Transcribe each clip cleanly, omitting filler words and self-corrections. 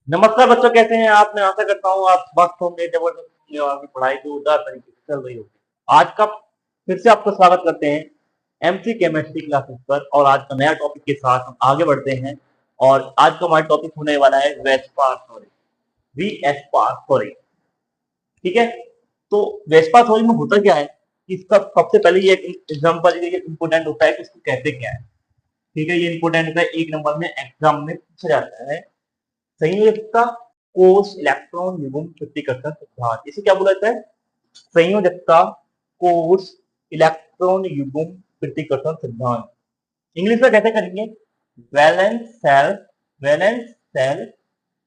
नमस्कार बच्चों, कैसे हैं आप? मैं आशा करता हूँ आप स्वस्थ होंगे, जबरदस्त होंगे और आपकी पढ़ाई जो उदार तरीके से चल रही होगी। आज का फिर से आपका स्वागत करते हैं एमसी केमिस्ट्री क्लासेस पर और आज का नया टॉपिक के साथ हम आगे बढ़ते हैं। और आज का हमारा टॉपिक होने वाला है वेस्पार थ्योरी, वीएसपार थ्योरी। ठीक है, तो वेस्पार थ्योरी में होता क्या है कि इसका सबसे पहले ये एग्जाम्पल इंपोर्टेंट होता है कि इसको कहते क्या है। ठीक है, ये इंपोर्टेंट होता है, 1 नंबर में एग्जाम में पूछा जाता है। संयोजकता कोष इलेक्ट्रॉन युग्म पृथक्करण सिद्धांत, इसे क्या बोला जाता है? संयोजकता कोष इलेक्ट्रॉन युग्म पृथक्करण सिद्धांत। इंग्लिश में कैसे करेंगे? Valence shell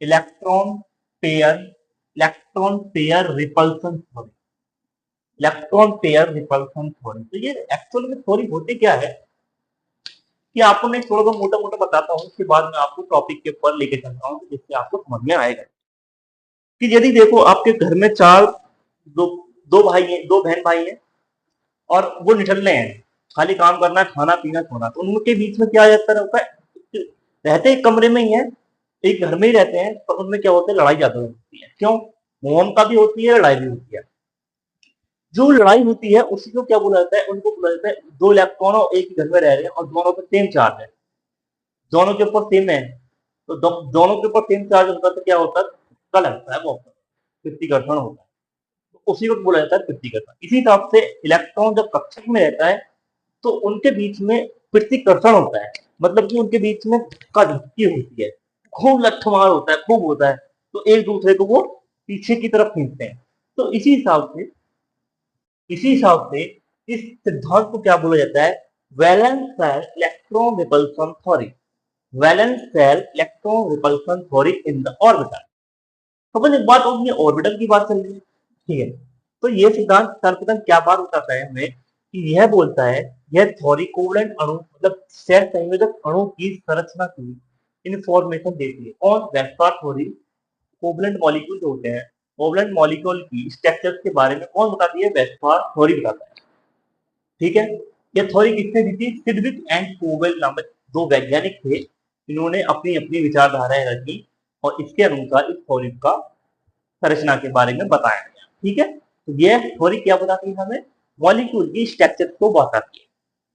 electron pair repulsion theory. Electron pair repulsion theory, तो ये एक्चुअल में थ्योरी होती क्या है कि आपको मैं थोड़ा सा मोटा मोटा बताता हूँ, उसके बाद मैं आपको टॉपिक के ऊपर लेके चलता हूँ जिससे आपको समझ में आएगा कि यदि देखो आपके घर में चार दो दो भाई हैं, दो बहन भाई हैं और वो निठल्ले हैं, खाली काम करना है, खाना पीना सोना, तो उनके बीच में क्या रहता है? रहते एक कमरे में ही है, एक घर में ही रहते हैं, पर उनमें क्या होता है? लड़ाई ज्यादा होती है। क्यों? मोम का भी होती है, लड़ाई भी होती है। जो लड़ाई होती है उसी को क्या बोला जाता है? उनको बोला जाता है दो इलेक्ट्रॉन एक ही घर में रह रहे हैं और दोनों पे सेम चार्ज है, दोनों के ऊपर सेम है, तो दोनों के ऊपर सेम चार्ज होता है तो क्या होता है? धक्का लगता है, वो पृथ्वीकर्षण होता है, तो उसी को बोला जाता है पृथ्वीकर्षण। इसी हिसाब से इलेक्ट्रॉन जब कक्षक में रहता है तो उनके बीच में पृथ्वीकर्षण होता है, मतलब कि उनके बीच में धक्का धक्की होती है, खूब लट्ठमार होता है, खूब होता है, तो एक दूसरे को वो पीछे की तरफ खींचते हैं। तो इसी हिसाब से इस सिद्धांत को क्या बोला जाता है? Valence shell electron repulsion theory. Valence shell electron repulsion theory in the orbital. समझ एक बात होगी, ऑर्बिटल की बात चल रही है। ठीक है, तो ये सिद्धांत सर्वप्रथम क्या बात बताता है हमें कि यह बोलता है, यह थ्योरी कोवलेंट अणु मतलब सह संयोजक अणु की संरचना की इंफॉर्मेशन देती है। और वेस्पार थ्योरी कोवलेंट मॉलिक्यूल जो होते हैं, कोवलेंट मॉलिक्यूल की स्ट्रक्चर के बारे में कौन बताती है? वेस्पार थ्योरी बताता है। ठीक है, यह थ्योरी किसने दी थी? सिडविक एंड कोवेल नामक दो वैज्ञानिक थे, इन्होंने अपनी अपनी विचारधाराएं रखी और इसके अनुसार इस थ्योरी का संरचना के बारे में बताया गया। ठीक है, तो यह थ्योरी क्या बताती है हमें? मॉलिक्यूल की स्ट्रक्चर को बताती है।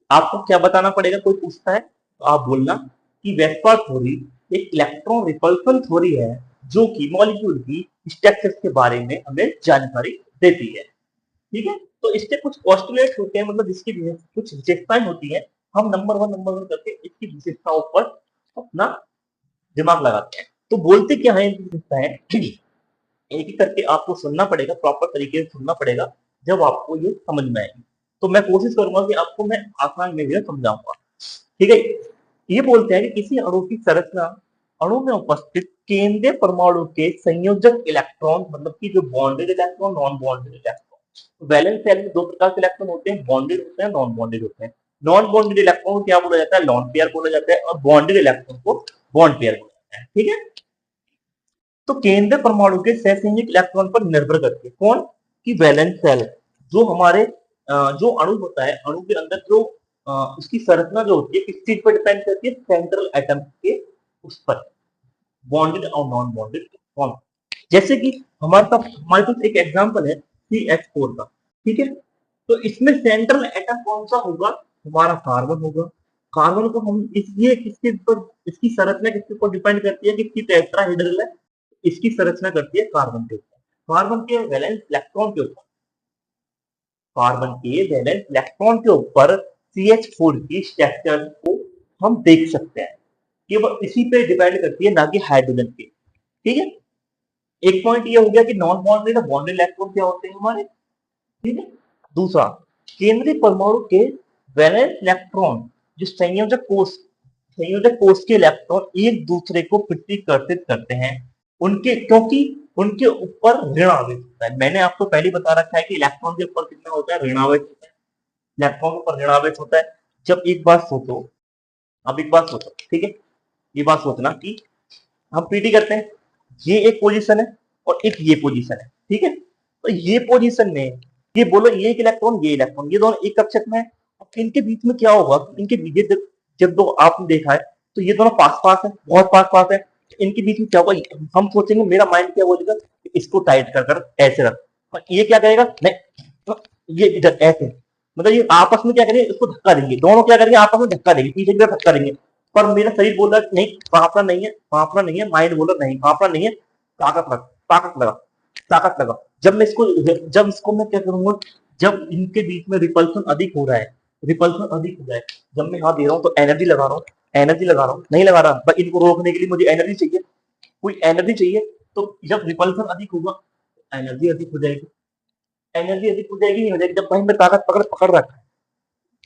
आपको क्या बताना पड़ेगा? कोई पूछता है तो आप बोलना कि वेस्पार थ्योरी एक इलेक्ट्रॉन रिपल्सन थ्योरी है जो कि मॉलिक्यूल की स्ट्रक्चर के बारे में हमें जानकारी देती है। ठीक है, तो इसके कुछ पोस्टुलेट होते हैं, मतलब इसकी कुछ विशेषताएं होती है। हम नंबर वन करके इसकी विशेषताओं पर अपना दिमाग लगाते हैं। तो बोलते क्या है इनकी विशेषताएं? एक एक करके आपको सुनना पड़ेगा, प्रॉपर तरीके से सुनना पड़ेगा, जब आपको ये समझ में आएगी। तो मैं कोशिश करूंगा कि आपको मैं आसान में भी समझाऊंगा। ठीक है, ये बोलते हैं कि किसी अणु की संरचना, अणु में उपस्थित केंद्रीय परमाणु के संयोजक इलेक्ट्रॉन, मतलब कि जो bonded electron, non bonded electron. Valence shell में दो प्रकार के इलेक्ट्रॉन होते हैं, बॉन्डेड होते हैं, नॉन बॉन्डेड होते हैं। नॉन बॉन्डेड इलेक्ट्रॉन को क्या बोला जाता है? लॉन पेयर बोला जाता है, और बॉन्डेड इलेक्ट्रॉन को बॉन्ड पेयर बोला जाता है। ठीक है, तो केंद्रीय परमाणु के सहसंयोजक इलेक्ट्रॉन पर निर्भर करती है कौन? कि वैलेंस शेल। जो हमारे जो अणु होता है, अणु के अंदर जो उसकी संरचना जो होती है किस चीज पर डिपेंड करती है? सेंट्रल एटम के उस पर, बॉन्डेड और नॉन बॉन्डेड फॉर्म। जैसे कि हमारे पास एक एग्जांपल है CH4 का। ठीक है, तो इसमें सेंट्रल एटम कौन सा होगा? हमारा कार्बन होगा। कार्बन को हम ये किसके ऊपर, इसकी संरचना किसके ऊपर डिपेंड करती है? कि टेट्राहेड्रल है, इसकी संरचना करती है कार्बन के ऊपर, कार्बन के वैलेंस इलेक्ट्रॉन के ऊपर, कार्बन के वैलेंस इलेक्ट्रॉन के ऊपर CH4 की स्ट्रक्चर को हम देख सकते हैं, केवल इसी पे डिपेंड करती है, ना कि हाइड्रोजन पे। ठीक है, एक पॉइंट ये हो गया कि नॉन बॉन्डेड और बॉन्डेड इलेक्ट्रॉन क्या होते हैं हमारे। ठीक है, दूसरा, केंद्रीय परमाणु के वैलेंस इलेक्ट्रॉन जो संयोजक कोष के इलेक्ट्रॉन एक दूसरे को पृथक्कर्षित करते हैं, उनके क्योंकि उनके ऊपर ऋण आवेश होता है। मैंने आपको पहले बता रखा है कि इलेक्ट्रॉन के ऊपर कितना होता है? ऋण आवेश होता है। इलेक्ट्रॉन के ऊपर ऋण आवेश होता है। जब एक बात सोचो, अब एक बात सोचो, ठीक है, ये बात सोचना कि हम पीटी करते हैं, ये एक पोजीशन है और एक ये पोजीशन है। ठीक है, तो ये पोजीशन में ये बोलो, ये एक इलेक्ट्रॉन, ये इलेक्ट्रॉन, ये दोनों एक कक्षक में है। अब इनके बीच में क्या होगा? इनके बीच जब दो आपने देखा है तो ये दोनों पास पास है, बहुत पास पास है, इनके बीच में क्या होगा, हम सोचेंगे, मेरा माइंड क्या बोलेगा, इसको टाइट कर कर ऐसे रख, और ये क्या करेगा, नहीं ये इधर ऐसे, मतलब ये आपस में क्या करेंगे, इसको धक्का देंगे, दोनों क्या करेंगे, आपस में धक्का देंगे, पीछे की तरफ धक्का देंगे। पर मेरा शरीर बोल रहा है नहीं, फाफड़ा नहीं है, फाफड़ा नहीं है, माइंड बोल रहा नहीं, फाफड़ा नहीं है, ताकत लगा, ताकत लगा, ताकत लगा। जब इसको मैं क्या करूंगा, जब इनके बीच में रिपल्सन अधिक हो रहा है, रिपल्सन अधिक हो रहा है, जब मैं हाथ दे रहा हूँ तो एनर्जी लगा रहा हूँ, एनर्जी लगा रहा हूँ, नहीं लगा रहा, पर इनको रोकने के लिए मुझे एनर्जी चाहिए, कोई एनर्जी चाहिए। तो जब रिपल्सन अधिक होगा, एनर्जी अधिक हो जाएगी, एनर्जी अधिक हो जाएगी, नहीं हो जाएगी, जब भाई मैं ताकत पकड़ पकड़ रखा है,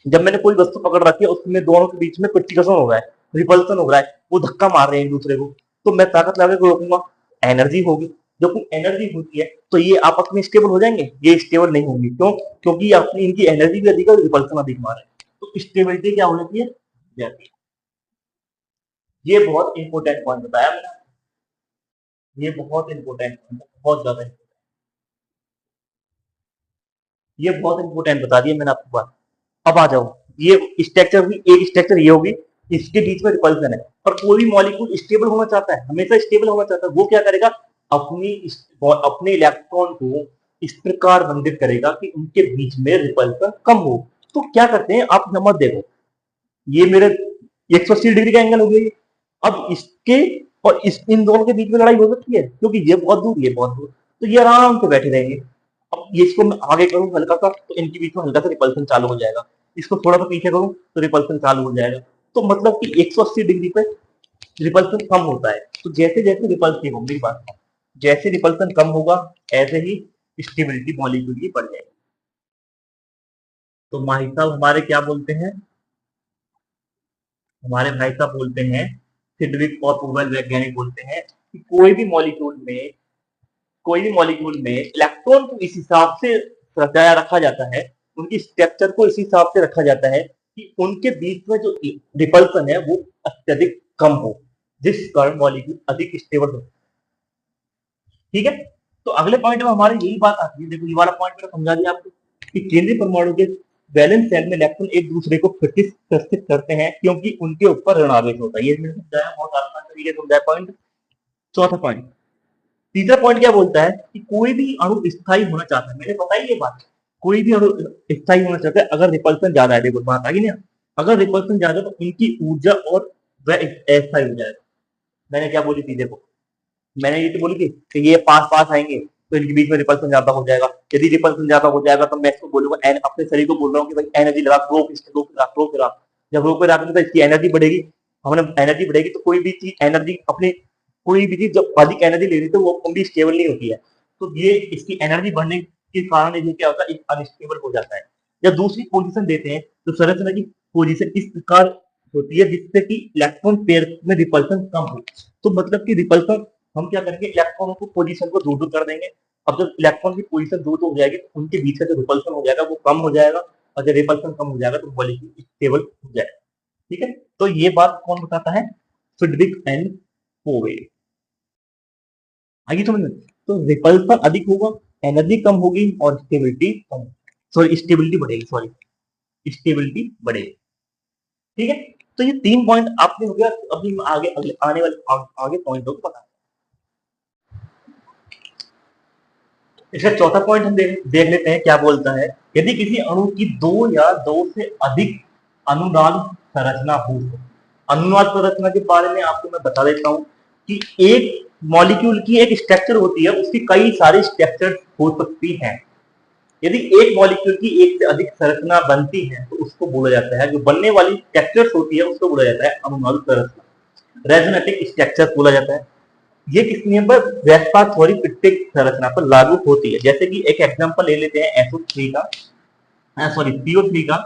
जब मैंने कोई वस्तु पकड़ रखी है, उसमें दोनों के बीच में प्रतिकर्षण हो रहा है, रिपल्सन हो रहा है, वो धक्का मार रहे हैं एक दूसरे को, तो मैं ताकत लगा के रोकूंगा, एनर्जी होगी। जब एनर्जी होती है तो ये आपस में स्टेबल हो जाएंगे, ये स्टेबल नहीं होंगे, क्यों, क्योंकि अपनी इनकी एनर्जी भी अधिक है और रिपल्सन अधिक मार है, तो स्टेबिलिटी क्या हो जाती है, जाती है। ये बहुत इंपॉर्टेंट पॉइंट बताया मैंने, ये बहुत इंपॉर्टेंट पॉइंट है, बहुत ज्यादा, ये बहुत इंपॉर्टेंट बता दिया मैंने आपको बात। अब आ जाओ, ये स्ट्रक्चर हुई, एक स्ट्रक्चर ये होगी, इसके बीच में रिपल्सन है, पर कोई भी मॉलिक्यूल स्टेबल होना चाहता है, हमेशा स्टेबल होना चाहता है, वो क्या करेगा, अपनी अपने इलेक्ट्रॉन को इस प्रकार बंधित करेगा कि उनके बीच में रिपल्सन कम हो। तो क्या करते हैं आप समझ देखो, ये मेरे 180 डिग्री का एंगल हो गया, अब इसके और इन दोनों के बीच में लड़ाई हो सकती है, क्योंकि ये बहुत दूर, ये बहुत दूर, तो ये आराम से बैठे रहेंगे। अब ये इसको मैं आगे करूं हल्का सा, तो इनके बीच में हल्का सा रिपल्सन चालू हो जाएगा, इसको थोड़ा सा पीछे करूं तो रिपल्सन चालू हो जाएगा, तो मतलब कि 180 डिग्री पे रिपल्सन कम होता है। तो जैसे जैसे रिपल्सन होगी बात, जैसे रिपल्सन कम होगा, ऐसे ही स्टेबिलिटी मॉलिक्यूल की बढ़ जाएगी। तो माही साहब हमारे क्या बोलते हैं, हमारे भाई साहब बोलते हैं, सिडविक और पोवेल वैज्ञानिक बोलते हैं कि कोई भी मॉलिक्यूल में इलेक्ट्रॉन को इस हिसाब से सजाया रखा जाता है, उनकी स्ट्रक्चर को इस हिसाब से रखा जाता है कि उनके बीच में जो रिपल्सन है वो अत्यधिक कम हो, जिस कारण मॉलिक्यूल अधिक स्टेबल हो। ठीक है, तो अगले पॉइंट में हमारी यही बात आती है, देखो ये वाला पॉइंट मैंने समझा दिया आपको कि केंद्रीय परमाणु के वैलेंस शेल में इलेक्ट्रॉन एक दूसरे को प्रतिस्पर्शित करते हैं, क्योंकि उनके ऊपर ऋण आवेश होता है। ये मैंने समझाया, बहुत आसान तरीके से समझाया पॉइंट। चौथा पॉइंट, तीसरा पॉइंट क्या बोलता है कि कोई भी अणु स्थायी होना चाहता है, मैंने बताई ये बात, कोई भी अणु स्थायी होना चाहता है अगर रिपल्सन ज्यादा है, देखो बात आ गई ना, अगर रिपल्सन ज्यादा है तो इनकी ऊर्जा और वह अस्थायी हो जाएगा। मैंने क्या बोली थी, देखो मैंने ये तो बोली थी कि ये पास पास आएंगे तो इनके बीच में रिपल्सन ज्यादा हो जाएगा, यदि रिपल्सन ज्यादा हो जाएगा तो मैं इसको बोलूंगा, अपने शरीर को बोल रहा हूँ कि भाई एनर्जी लगा, रोक इसको, रोक रहा, जब रोक रहा तो इसकी एनर्जी बढ़ेगी, हमने एनर्जी बढ़ेगी तो कोई भी चीज एनर्जी अपनी, कोई भी चीज जब अधिक एनर्जी ले रही है तो वो कभी स्टेबल नहीं होती है, तो ये इसकी एनर्जी बढ़ने के कारण ये क्या होता है, अनस्टेबल हो जाता है। या दूसरी पोजीशन देते हैं तो संरचना की पोजीशन इस प्रकार होती है जिससे कि इलेक्ट्रॉन पेयर में रिपल्सन कम हो। तो मतलब कि रिपल्सन हम क्या करेंगे, इलेक्ट्रॉनों को पोजीशन को दूर दूर कर देंगे। अब जब इलेक्ट्रॉन की पोजीशन दूर हो जाएगी तो उनके बीच का जो रिपल्सन हो जाएगा वो कम हो जाएगा, और जब रिपल्सन कम हो जाएगा तो मॉलिक्यूल स्टेबल हो जाएगा। ठीक है, तो ये बात कौन बताता है, फ्रेडरिक एंड पोवेल। आगे समझ में, तो रिपल्सन अधिक होगा, एनर्जी कम होगी और स्टेबिलिटी कम, सॉरी स्टेबिलिटी बढ़ेगी, सॉरी स्टेबिलिटी बढ़ेगी। ठीक है, तो ये 3 पॉइंट आपने हो गया। अभी आगे अगले आने वाले आगे पॉइंटों को पता, इसका चौथा पॉइंट हम देख लेते हैं क्या बोलता है, यदि किसी अणु की 2 या 2 से अधिक अनुनाद संरचना हो। अनुनाद संरचना के बारे में आपको मैं बता देता हूं कि एक मॉलिक्यूल की एक स्ट्रक्चर होती है, उसकी कई सारी स्ट्रक्चर हो सकती हैं। यदि एक मॉलिक्यूल की एक से अधिक संरचना बनती है तो उसको बोला जाता है, जो बनने वाली स्ट्रक्चर्स होती है उसको बोला जाता है अनुनाद संरचना, रेजोनेटिक स्ट्रक्चर बोला जाता है। ये किस नियम पर, वेस्पाथोरी-पिट्टिक संरचना पर लागू होती है। जैसे कि एक एग्जांपल ले लेते हैं SO3 का, सॉरी CO3 का,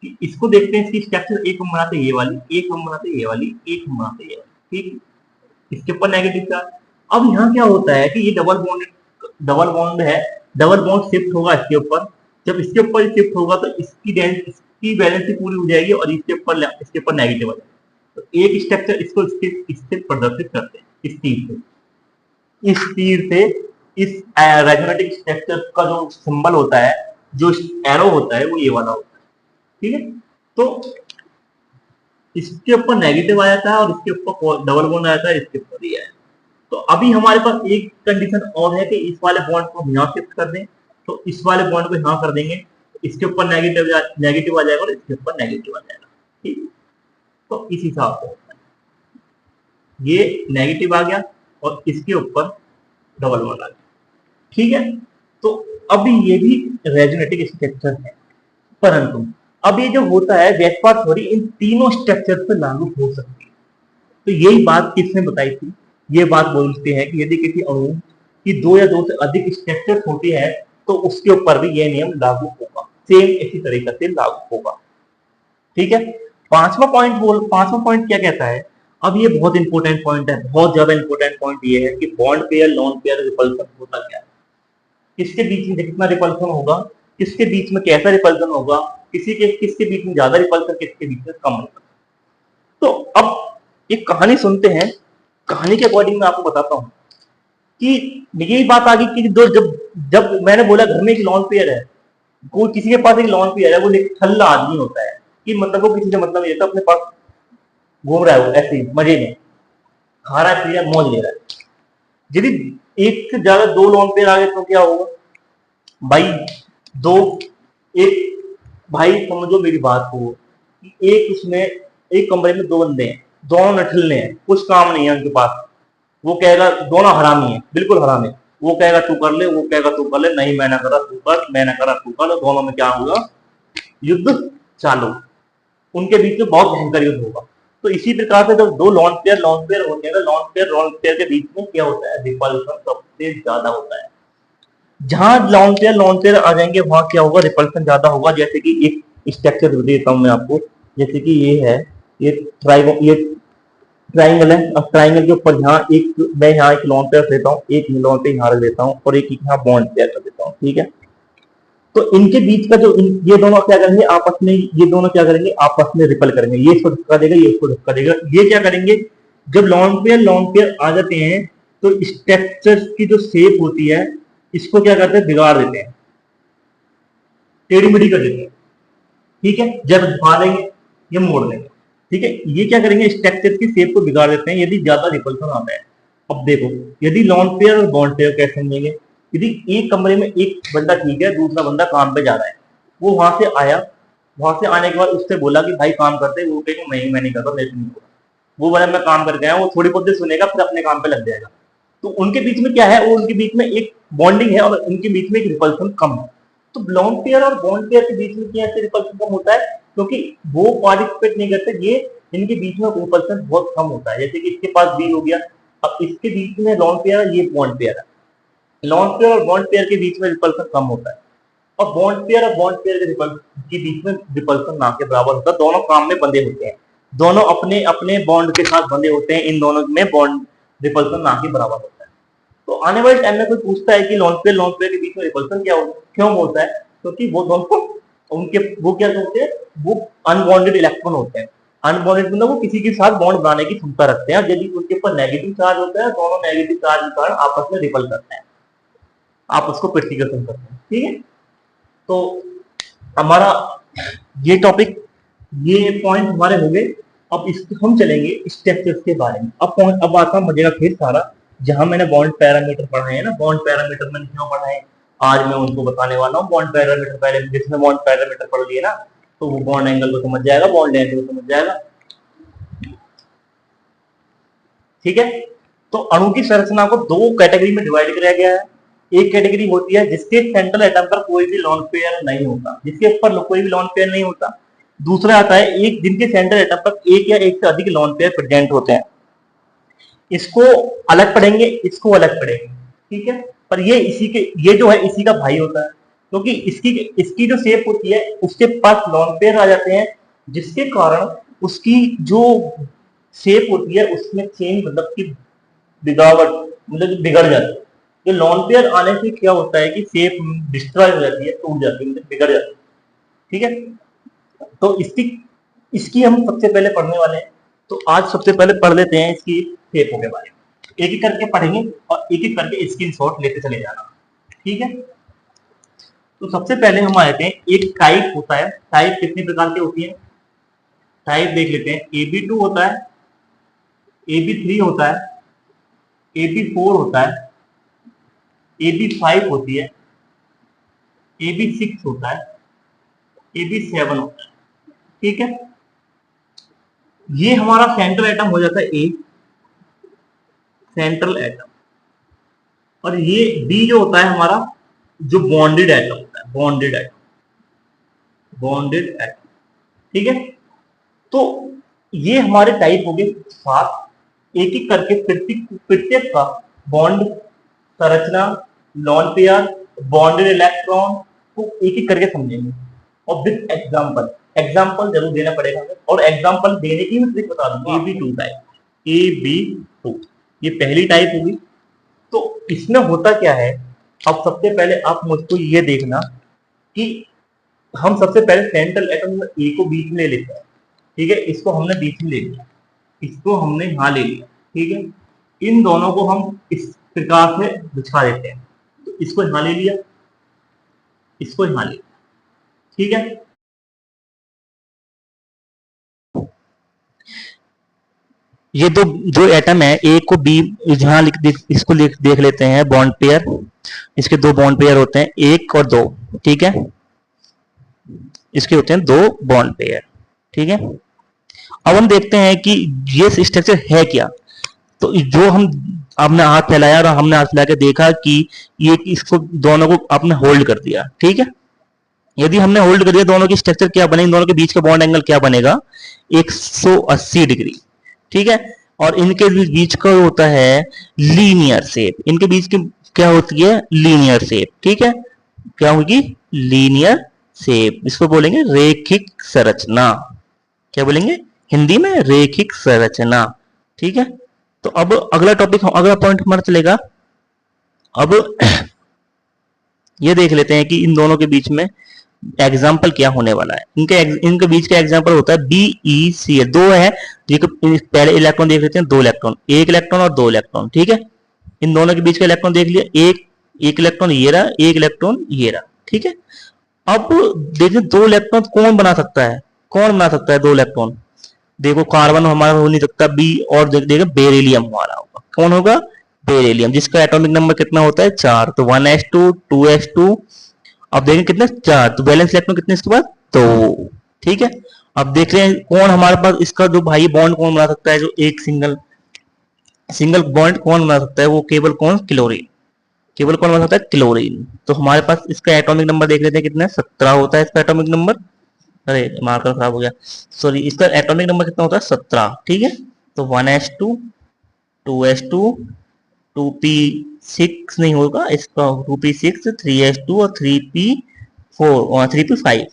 कि इसको देखते हैं, इसकी स्ट्रक्चर एक हम बनाते ये वाली, एक हम बनाते ये वाली, एक हम बनाते ये वाली, ठीक, इसके ऊपर नेगेटिव चार्ज। अब यहाँ क्या होता है कि ये डबल बॉन्ड है, डबल बॉन्ड शिफ्ट होगा इसके ऊपर, जब इसके ऊपर शिफ्ट होगा तो इसकी वैलेंसी पूरी हो जाएगी और इसके ऊपर नेगेटिव आ जाएगा। तो एक स्ट्रक्चर इसको इससे प्रदर्शित करते हैं, इस तीर से इस रेजोनेटिक स्ट्रक्चर का जो सिंबल होता है, जो एरो होता है, वो ये वाला होता है। ठीक है, तो इसके ऊपर नेगेटिव आ जाता है और इसके ऊपर डबल बॉन्ड आ जाता है, इसके ऊपर ये है। तो अभी हमारे पास एक कंडीशन और है कि इस वाले बॉन्ड को हम यहाँ शिफ्ट कर दें, तो इस वाले बॉन्ड को यहाँ कर देंगे, तो इसके ऊपर नेगेटिव आ जाएगा और इसके ऊपर नेगेटिव आ जाएगा। ठीक है, तो इस हिसाब से ये नेगेटिव आ गया और इसके ऊपर डबल बॉन्ड आ गया। ठीक है, तो अब ये भी रेजोनेटिव स्ट्रक्चर है, परंतु अब ये जो होता है वेस्पार थ्योरी इन तीनों स्ट्रक्चर पर लागू हो सकती है। तो यही बात किसने बताई थी? ये बात बोलते हैं कि यदि किसी अणु की दो या दो से अधिक स्ट्रक्चर होती है तो उसके ऊपर भी यह नियम लागू होगा, सेम इसी तरीके से लागू होगा। ठीक है, पांचवा पॉइंट क्या कहता है? अब ये बहुत इंपॉर्टेंट पॉइंट है, बहुत ज्यादा इंपॉर्टेंट पॉइंट ये है कि bond pair lone pair repulsion होता क्या है, किसके बीच में कितना रिपल्सन होगा, किसके बीच में कैसा रिपल्सन होगा, किसके बीच में ज्यादा रिपल्सन, किसके बीच में कम रिपल्सन। तो अब एक कहानी सुनते हैं, कहानी के अकॉर्डिंग मैं आपको बताता हूँ कि यही बात आ गई कि जब जब मैंने बोला घर में एक लॉन पेयर है, कोई किसी के पास एक लॉन पेयर है, वो एक ठल्ला आदमी होता है कि मतलब वो किसी से मतलब नहीं रहता, अपने पास घूम रहा है, वो ऐसे ही मजे में खा रहा है, पी रहा है, मौज ले रहा है। यदि एक से ज्यादा दो लॉन पेयर आ गए तो क्या होगा भाई? दो एक भाई समझो मेरी बात को, एक उसमें एक कमरे में दो बंदे हैं, दोनों नठल्ले हैं, कुछ काम नहीं है उनके पास। वो कहेगा दोनों हरामी है, बिल्कुल हरामी। वो कहेगा तू कर ले, वो कहेगा तू कर ले, नहीं मैं ना करा तू कर, मैं ना करा तू कर, दोनों में क्या होगा? युद्ध चालू, उनके बीच में बहुत भयंकर युद्ध होगा। तो इसी प्रकार से जब दो लॉन पेयर होते हैं, लॉन पेयर के बीच में क्या होता है? रिपल्सन सबसे ज्यादा होता है। जहां लॉन पेयर आ जाएंगे वहां क्या होगा? रिपल्सन ज्यादा होगा। जैसे कि एक स्ट्रक्चर देता हूं मैं आपको, जैसे कि ये है, ये ट्राइंगल है। अब ट्राइंगल के ऊपर मैं यहाँ एक लॉन पेयर देता हूँ, एक लॉन पेयर यहाँ रख देता हूँ और एक यहाँ बॉन्ड पेयर कर देता हूँ। ठीक है, तो इनके बीच का जो ये दोनों क्या करेंगे आपस में, ये दोनों क्या करेंगे आपस में रिपल करेंगे, ये इसको धक्का देगा, ये इसको धक्का देगा। ये क्या करेंगे? जब लॉन पेयर आ जाते हैं तो स्ट्रक्चर की जो शेप होती है इसको क्या करते हैं? बिगाड़ देते हैं, टेढ़ी मेढ़ी कर देते हैं। ठीक है, जब झुका देंगे ये मोड़ देंगे। ठीक है, ये क्या करेंगे? स्ट्रक्चर की शेप को बिगाड़ देते हैं यदि ज्यादा रिपल्सन आता है। अब देखो, यदि लॉन पेयर और बॉन्ड पेयर कैसे समझेंगे? यदि एक कमरे में एक बंदा ठीक है, दूसरा बंदा काम पे जा रहा है, वो वहां से आया, वहां से आने के बाद उससे बोला कि भाई काम करते, वो कहेगा मैं नहीं करता, मेरे से नहीं होगा। वो बोला मैं काम करके आया, वो थोड़ी बहुत देर सुनेगा फिर अपने काम पे लग जाएगा। तो उनके बीच में क्या है? वो उनके बीच में एक बॉन्डिंग है और उनके बीच में एक रिपल्सन कम है। तो लॉन पेयर और बॉन्ड पेयर के बीच में क्या रिपल्सन कम होता है? क्योंकि वो पार्टिसिपेट नहीं करते, ये इनके बीच में रिपल्सन बहुत कम होता है। जैसे कि इसके पास बी हो गया, अब इसके बीच में लॉन पेयर, ये बॉन्ड पेयर है। लॉन पेयर और बॉन्ड पेयर के बीच में रिपल्सन कम होता है और बॉन्ड पेयर और बॉन्ड पेयर के बीच में रिपल्सन ना के बराबर होता है। दोनों काम में बंधे होते हैं, दोनों अपने अपने बॉन्ड के साथ बंधे होते हैं, इन दोनों में बॉन्ड रिपल्सन ना के बराबर होता है। तो आने वाले टाइम में कोई पूछता है कि लॉन पेयर के बीच में रिपल्सन क्यों होता है? क्योंकि वो दोनों उनके वो क्या होते हैं? वो अनबॉन्डेड इलेक्ट्रॉन होते हैं। अनबॉन्डेड मतलब वो किसी के साथ बॉन्ड बनाने की क्षमता रखते हैं, यदि उनके ऊपर नेगेटिव चार्ज होता है, दोनों नेगेटिव चार्ज के कारण आपस में रिपल करते हैं, आप उसको पृथ्वीकरण करते हैं। ठीक है, तो हमारा ये टॉपिक, ये पॉइंट हमारे हो गए। अब इस हम चलेंगे स्ट्रक्चर्स के बारे में। अब आता मजे का खेल सारा, जहां मैंने बॉन्ड पैरामीटर पढ़ाए हैं ना, बॉन्ड पैरामीटर मैंने क्यों पढ़ाए आज मैं उनको बताने वाला हूँ। बॉन्ड पैरामीटर पहले जिसने बॉन्ड पैरामीटर पढ़ लिए ना, तो वो बॉन्ड एंगल को समझ जाएगा, बॉन्ड एंगल को समझ जाएगा। ठीक है, तो अणु की संरचना को दो कैटेगरी में डिवाइड किया गया है। एक कैटेगरी होती है जिसके सेंट्रल एटम पर कोई भी लॉन पेयर नहीं होता, जिसके ऊपर कोई भी लॉन पेयर नहीं होता। दूसरा आता है एक जिनके सेंट्रल एटम पर एक या एक से अधिक लॉन पेयर प्रेजेंट होते हैं। इसको अलग पढ़ेंगे, इसको अलग पढ़ेंगे। ठीक है, पर ये जो है इसी का भाई होता है, क्योंकि इसकी जो शेप होती है उसके पास लॉन पेयर आ जाते हैं, जिसके कारण उसकी जो शेप होती है उसमें चेंज मतलब की बिगावट मतलब बिगड़ जाती है। तो लॉन पेयर आने से क्या होता है कि शेप डिस्ट्रॉय हो जाती है, टूट जाती है, मतलब बिगड़ जाती है। ठीक है, तो इसकी हम सबसे पहले पढ़ने वाले हैं। तो आज सबसे पहले पढ़ लेते हैं इसकी शेपों के बारे में, एक एक करके पढ़ेंगे और एक एक करके स्क्रीनशॉट लेते चले जाना। ठीक है, तो सबसे पहले हम आते हैं, एक टाइप होता है। टाइप कितने प्रकार की होती है? टाइप देख लेते हैं। AB2 होता है, AB3 होता है, AB4 होता है, AB5 होती है, AB6 होता है, AB7 होता है। ठीक है, ये हमारा सेंट्रल एटम हो जाता है ए, सेंट्रल एटम। और ये बी जो होता है हमारा, जो बॉन्डेड एटम होता है, बॉन्डेड एटम, बॉन्डेड एटम। ठीक है, तो ये हमारे टाइप हो गए 7। एक एक करके प्रत्येक का बॉन्ड, संरचना, लॉन पेयर, बॉन्डेड इलेक्ट्रॉन को एक एक करके समझेंगे और विद एग्जांपल। एग्जांपल जरूर देना पड़ेगा और एग्जांपल देने की मैं ट्रिक बता दूंगा। AB2 टाइप, AB2 ये पहली टाइप होगी। तो इसमें होता क्या है, अब सबसे पहले आप मुझको ये देखना कि हम सबसे पहले सेंट्रल एटम ए को बीच में ले लेते हैं। ठीक है, इसको हमने बीच में ले लिया, इसको हमने यहाँ ले लिया। ठीक है, इन दोनों को हम इस प्रकार से बिछा देते हैं। तो इसको यहाँ ले लिया, इसको यहाँ ले लिया। ठीक है, ये दो जो एटम है ए को बी, जहां इसको देख लेते हैं बॉन्ड पेयर। इसके दो बॉन्ड पेयर होते हैं, एक और दो। ठीक है, इसके होते हैं दो बॉन्ड पेयर। ठीक है, अब हम देखते हैं कि ये स्ट्रक्चर है क्या। तो जो हम आपने हाथ फैलाया और हमने हाथ फैला के देखा कि ये इसको दोनों को आपने होल्ड कर दिया। ठीक है, यदि हमने होल्ड कर दिया, दोनों की स्ट्रक्चर क्या बनेगी, दोनों के बीच का बॉन्ड एंगल क्या बनेगा, 180 डिग्री। ठीक है, और इनके बीच का होता है लीनियर शेप। इनके बीच की क्या होती है, लीनियर शेप। ठीक है, क्या होगी, लीनियर शेप। इसको बोलेंगे रेखिक संरचना। क्या बोलेंगे हिंदी में, रेखिक संरचना। ठीक है, तो अब अगला टॉपिक, अगला पॉइंट हमारा चलेगा। अब ये देख लेते हैं कि इन दोनों के बीच में एग्जाम्पल क्या होने वाला है। इनके बीच का एग्जाम्पल होता है BeCl। दो है, पहले इलेक्ट्रॉन देख लेते हैं, दो इलेक्ट्रॉन, एक इलेक्ट्रॉन और दो इलेक्ट्रॉन। ठीक है, इन दोनों के बीच का इलेक्ट्रॉन देख लिया, एक इलेक्ट्रॉन ये रहा, एक इलेक्ट्रॉन ये रहा। ठीक है, अब देखिए दो इलेक्ट्रॉन कौन बना सकता है, कौन बना सकता है दो इलेक्ट्रॉन। देखो कार्बन हमारा हो नहीं सकता, बी, और देखिए बेरिलियम हमारा होगा। कौन होगा, बेरिलियम, जिसका एटॉमिक नंबर कितना होता है, 4। तो 1s2 2s2। अब देखें कितने, 4। तो बैलेंस इलेक्ट्रॉन कितने इसके बाद, 2। ठीक है, अब देख रहे हैं कौन हमारे पास इसका जो भाई बॉन्ड कौन बना सकता है, जो एक सिंगल सिंगल बॉन्ड कौन बना सकता है, वो केवल कौन, क्लोरीन। केवल कौन बना सकता है, क्लोरीन। तो हमारे पास इसका एटॉमिक नंबर देख लेते हैं कितना है, 17 होता है इसका एटॉमिक नंबर। अरे मार्कर खराब हो गया, सॉरी। इसका एटॉमिक नंबर कितना होता है, 17। ठीक है, तो 1s2 2s2 2p6 नहीं होगा इसका, 2p6 3s2 और 3p4 और 3p5।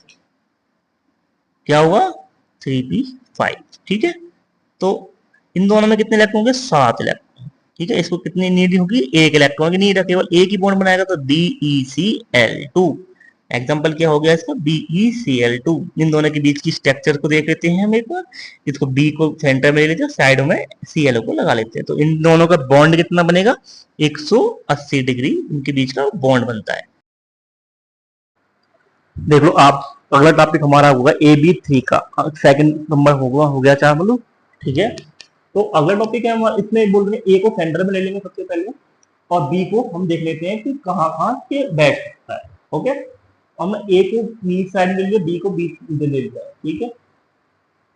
क्या होगा, 3p5। ठीक है, तो इन दोनों में कितने इलेक्ट्रॉन होंगे, 7 इलेक्ट्रॉन। ठीक है, इसको कितनी नीड होगी, एक इलेक्ट्रॉन की नीड है, केवल एक ही बॉन्ड बनाएगा, तो BeCl2। एग्जाम्पल क्या हो गया इसका, BeCl2। इन दोनों के बीच की स्ट्रक्चर को देख लेते हैं हम एक बार। इसको B को सेंटर में ले लेते हैं, साइड में Cl को लगा लेते हैं। तो इन दोनों का बॉन्ड कितना बनेगा, 180 डिग्री इनके बीच का बॉन्ड बनता है। देख लो आप, अगला टॉपिक हमारा होगा AB3 का, सेकंड नंबर होगा, हो गया 4 बोलो। ठीक है, तो अगला टॉपिक है हमारा, इसमें बोल रहे हैं A को सेंटर में ले लेंगे सबसे पहले, और B को हम देख लेते हैं कि कहाँ कहाँ के बैठ सकता है। ओके, हम A को नीचे साइड में ले लिया, B को बीच में ले लिया। ठीक है,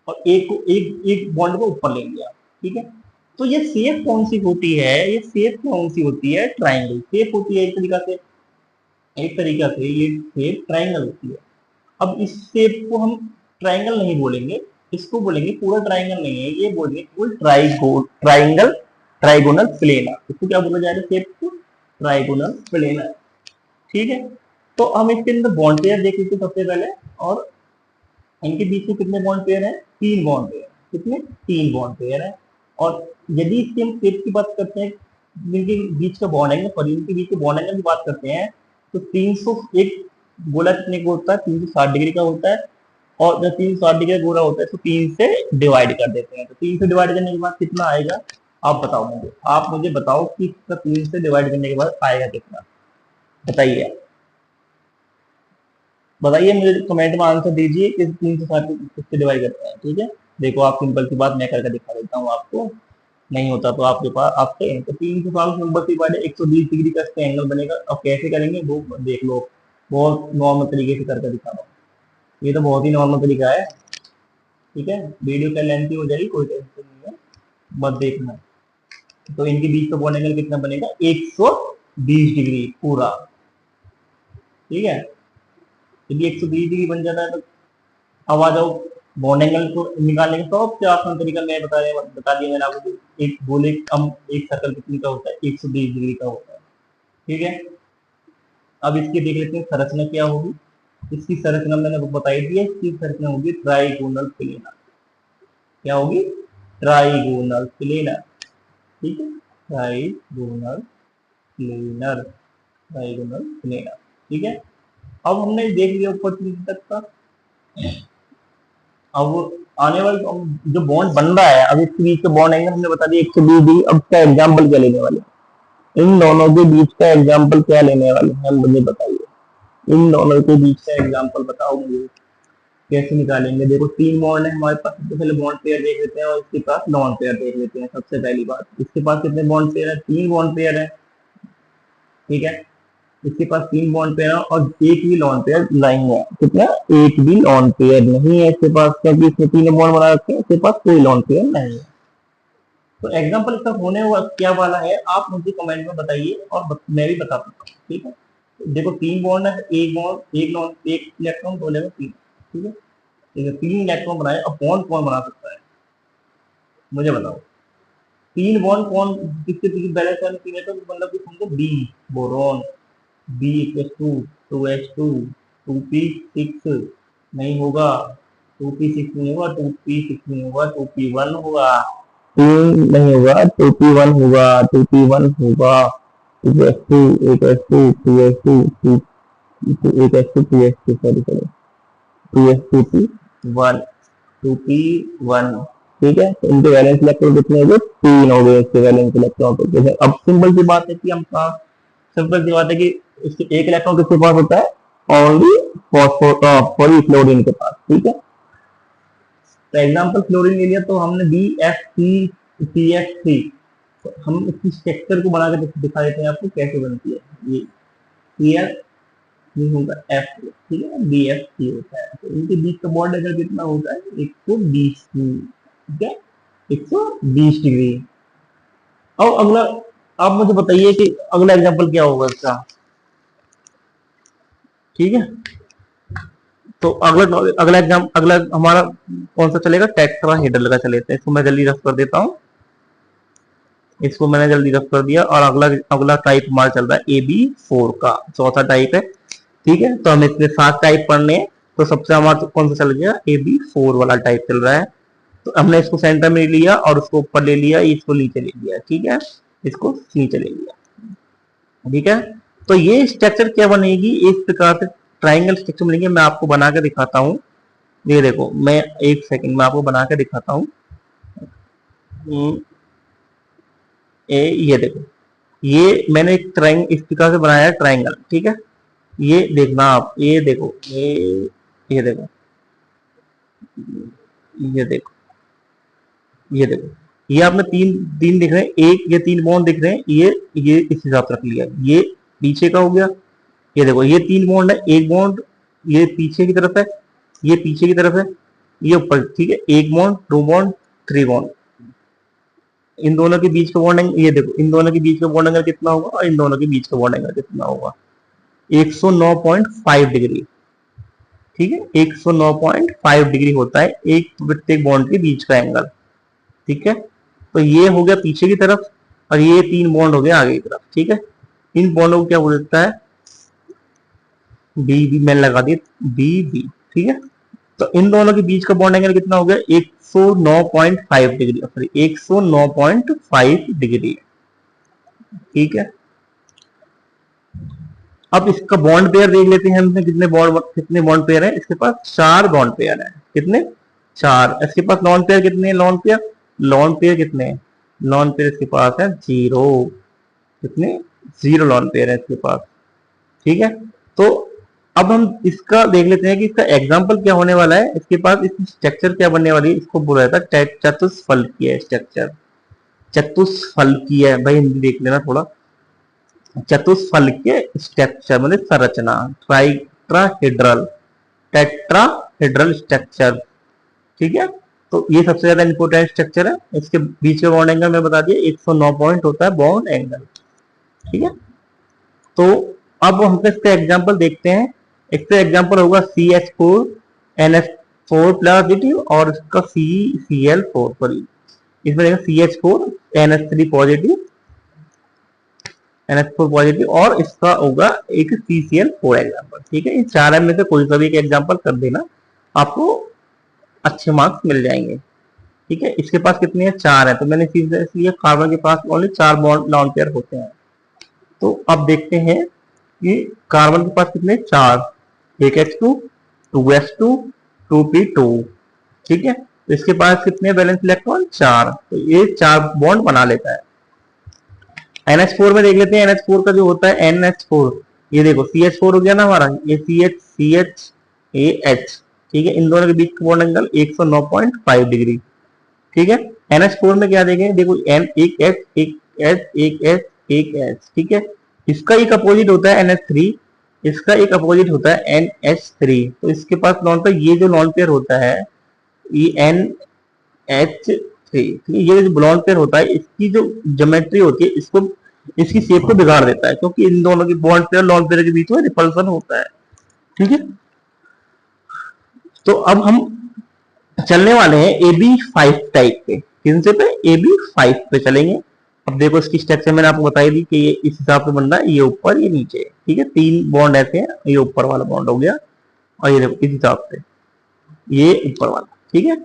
और A को एक एक बॉन्ड को ऊपर ले लिया। ठीक है, तो ये शेप कौन सी होती है, ये शेप कौन सी होती है, ट्राइंगल शेप होती है। एक तरीका से ये शेप ट्राइंगल होती है। अब इस शेप को हम ट्राइंगल नहीं बोलेंगे, इसको बोलेंगे पूरा ट्राइंगल नहीं है, ये बोलेंगे फुल ट्राइंगल, ट्राइगोनल प्लेनर। इसको क्या बोला जाएगा, शेप को ट्राइगोनल प्लेनर। ठीक है, तो हम इसके अंदर बॉन्ड पेयर देख लेते सबसे पहले, और इनके बीच में कितने बॉन्ड पेयर है, 3 बॉन्ड पेयर। कितने, 3 बॉन्ड पेयर है। और यदि इसकी हम शेप की बात करते हैं, जिनके बीच का बॉन्ड एंगल और इनके बीच के बॉन्ड एंगल की बात करते हैं, तो 301 गोला कितने का होता है, 360 डिग्री का होता है। और जब 360 डिग्री का गोला होता है तो 3 से डिवाइड कर देते हैं। तो 3 से डिवाइड करने के बाद कितना आएगा, आप बताओ मुझे, आप मुझे बताओ कि इसका 3 से डिवाइड करने के बाद आएगा कितना, बताइए। बताइए मुझे, कमेंट में आंसर दीजिए कि 360 किससे डिवाइड करते हैं। ठीक है, देखो आप सिंपल सी बात मैं करके दिखा देता हूँ आपको, नहीं होता तो आपके पास आपके तो 360 नंबर सी बात है, 120 डिग्री का इसका एंगल बनेगा। और कैसे करेंगे वो देख लो, बहुत नॉर्मल तरीके से करके दिखा रहा हूँ, ये तो बहुत ही नॉर्मल तरीका है। ठीक है, वीडियो क्या लेंथी हो जाएगी, कोई टेंशन नहीं है, बस देखना। तो इनके बीच का बॉन्ड एंगल कितना बनेगा, 120 डिग्री पूरा। ठीक है, यदि 120 डिग्री बन जाता है तो अब आ जाओ बॉन्ड एंगल को निकालने का सबसे आसान तरीका मैं बता दिया मैंने आपको। एक गोले एक सर्कल कितनी का होता है, 120 डिग्री का होता है। ठीक है, अब इसकी देख लेते हैं संरचना क्या होगी। इसकी संरचना मैंने बताई दी है, इसकी संरचना होगी ट्राइगोनल प्लेनर। क्या होगी, ट्राइगोनल प्लेनर। ठीक है, ट्राइगोनल प्लेनर, ट्राइगोनल प्लेनर। ठीक है, अब हमने देख लिया ऊपर से नीचे तक का। अब आने वाले जो बॉन्ड बन रहा है, अब इसके बीच का बॉन्ड एंगल हमने बता दिया 120 डिग्री। अब इसका एग्जाम्पल क्या लेने वाले, इन दोनों के बीच का एग्जाम्पल क्या लेने वाले हैं, मुझे बताइए। इन दोनों के बीच का एग्जाम्पल बताओ मुझे, कैसे निकालेंगे। देखो 3 बॉन्ड है हमारे पास, सबसे पहले बॉन्ड पेयर देख लेते हैं और इसके पास लॉन पेयर देख लेते हैं। सबसे पहली बात, इसके पास कितने बॉन्ड पेयर है, 3 बॉन्ड पेयर है। ठीक है, इसके पास 3 बॉन्ड पेयर है और एक भी लॉन पेयर नहीं है। कितना, एक भी लॉन पेयर नहीं है इसके पास, क्योंकि इसने 3 बॉन्ड बना रखे हैं, इसके पास कोई लॉन पेयर नहीं है। तो एग्जाम्पल इसका होने क्या वाला है आप मुझे कमेंट में बताइए और मैं भी बता सकता हूँ। ठीक है, देखो 3 बॉन्ड है, एक बॉन्ड एक लॉन एक इलेक्ट्रॉन, 2 लेवल 3। ठीक है, 3 इलेक्ट्रॉन बनाए। अब बॉन्ड कौन बना सकता है, मुझे बताओ। 3 बॉन्ड कौन किसके पीछे बैलेंस करने की, तो मतलब कि समझो B boron, B equal to 2h2 2p6 नहीं होगा, 2p6 नहीं होगा, 2p6 नहीं होगा, 2p1 होगा, 3 नहीं होगा, 2p1 होगा, 2p1 होगा, 2h2 8h2 2h2 8h2 2h2 sorry sorry 2h2p1 2p1। ठीक है, तो इनके वैलेंस इलेक्ट्रॉन कितने हो गए, 3 हो गए इसके वैलेंस इलेक्ट्रॉन। तो अब सिंपल सी बात है कि हम सिंपल सी बात है कि इसके एक इलेक्ट्रॉन किसके पास होता है, ओनली फॉस्फोर फ्लोरीन के पास। ठीक है, तो एग्जांपल फ्लोरीन ले लिया, तो हमने BF3CH3, तो हम इसकी स्ट्रक्चर को बना के दिखा देते हैं आपको कैसे बनती है। ये CH नहीं होगा F, ठीक है, BF3 होता है। तो इनके बीच का बॉन्ड एंगल कितना होता है, 120। ठीक है, 120 डिग्री। अब अगला आप मुझे बताइए कि अगला एग्जांपल क्या होगा इसका। ठीक है, तो अगला हमारा कौन सा चलेगा, टेट्राहेड्रल का चलेगा। इसको मैं जल्दी रफ कर देता हूँ, इसको मैंने जल्दी रफ कर दिया। और अगला टाइप हमारा चल रहा है AB4 का, चौथा टाइप है। ठीक है, तो हमें इसमें 7 टाइप पढ़ने हैं, तो सबसे हमारा कौन सा चल गया, AB4 वाला टाइप चल रहा है। तो हमने इसको सेंटर में लिया और उसको ऊपर ले लिया, इसको नीचे ले लिया। ठीक है, इसको नीचे ले लिया। ठीक है, तो ये स्ट्रक्चर क्या बनेगी, इस प्रकार से ट्राइंगल स्ट्रक्चर बनेगी। मैं आपको बना के दिखाता हूँ, ये देखो, मैं एक सेकंड में आपको बना के दिखाता हूँ। ये देखो, ये मैंने एक ट्राइंगल इस प्रकार से बनाया है, ट्राइंगल। ठीक है, ये देखना आप, ये देखो, ये देखो, ये देखो, ये देखो, ये आपने तीन तीन दिख रहे हैं, एक ये 3 बॉन्ड दिख रहे हैं, ये इस हिसाब से रख लिया, ये पीछे का हो गया। ये देखो, ये 3 बॉन्ड है, एक बॉन्ड ये पीछे की तरफ है, ये पीछे की तरफ है, ये ऊपर। ठीक है, एक बॉन्ड, 2 बॉन्ड, 3 बॉन्ड। इन दोनों के बीच का बॉन्ड एंगल, ये देखो, इन दोनों के बीच का बॉन्ड एंगल कितना होगा और इन दोनों के बीच का बॉन्ड एंगल कितना होगा, 109.5 डिग्री। ठीक है, 109.5 डिग्री होता है एक प्रत्येक बॉन्ड के बीच का एंगल। ठीक है, तो ये हो गया पीछे की तरफ और ये 3 बॉन्ड हो गया आगे की तरफ। ठीक है, इन बॉन्डों को क्या बोलता है, बी मैंने लगा दिया बी। ठीक है, तो इन दोनों के बीच का बॉन्ड एंगल कितना हो गया, 109.5 डिग्री, सॉरी 109.5 डिग्री। ठीक है, अब इसका बॉन्ड पेयर देख लेते हैं हमने, कितने बॉन्ड पेयर है इसके पास, 4 बॉन्ड पेयर है। कितने, 4। इसके पास लॉन पेयर कितने हैं, लॉन पेयर कितने हैं, लॉन पेयर इसके पास है 0। कितने, 0 लॉन पेयर है इसके पास। ठीक है, तो अब हम इसका देख लेते हैं कि इसका एग्जाम्पल क्या होने वाला है। इसके पास इसकी स्ट्रक्चर क्या बनने वाली है, इसको बोला जाता है चतुष्फलकीय स्ट्रक्चर। चतुष्फलकीय, भाई हिंदी देख लेना थोड़ा। चतुष्फलकीय स्ट्रक्चर मतलब संरचना, ट्राइट्राहेड्रल, टेट्राहेड्रल स्ट्रक्चर। ठीक है, तो ये सबसे ज्यादा इंपोर्टेंट स्ट्रक्चर है। इसके बीच का बॉन्ड एंगल मैं बता दिया 109 पॉइंट होता है बॉन्ड एंगल। ठीक है, तो अब हम इसका एग्जांपल देखते हैं। इसका एग्जांपल होगा CH4NH4 पॉजिटिव और इसका CCl4 सॉरी, इसमें देखा CH4NH3 पॉजिटिव, NH4 पॉजिटिव और इसका होगा एक CCl4 एग्जांपल। ठीक है, इन चार में से कोई सा भी एक एग्जांपल कर देना, आपको अच्छे मार्क्स मिल जाएंगे। ठीक है, इसके पास कितने हैं, 4 है, तो मैंने इसलिए कार्बन के पास ओनली 4 बॉन्ड लॉन पेयर होते हैं। तो अब देखते हैं कि कार्बन के पास कितने, 4, एक H2, 2S2, 2P2। ठीक है, तो इसके पास कितने वैलेंस इलेक्ट्रॉन, 4, तो ये 4 बॉन्ड बना लेता है। NH4 में देख लेते हैं, NH4 का जो होता है NH4, ये देखो CH4 हो गया ना हमारा, ये CH ठीक है, इन दोनों के बीच का बॉन्ड एंगल 109.5 डिग्री। ठीक है, NH4 में क्या देखें, देखो N, एक H, एक H, एक H, एक H। ठीक है, इसका एक अपोजिट होता है NH3, इसका एक अपोजिट होता है NH3। तो इसके पास लॉन पेयर, ये जो लॉन पेयर होता है ये NH3, ये जो लॉन पेयर होता है इसकी जो ज्योमेट्री होती है इसको, इसकी शेप को बिगाड़ देता है, क्योंकि इन दोनों की बॉन्ड पेयर लॉन पेयर के बीच में रिपल्सन होता है। ठीक है, तो अब हम चलने वाले हैं AB5 टाइप पे। किन से पे, AB5 पे चलेंगे। अब देखो इसकी स्ट्रक्चर मैंने आपको बताई दी कि ये इस हिसाब से बन रहा है, ये ऊपर ये नीचे। ठीक है, 3 बॉन्ड ऐसे हैं, ये ऊपर वाला बॉन्ड हो गया और ये देखो इस हिसाब से ये ऊपर वाला। ठीक है,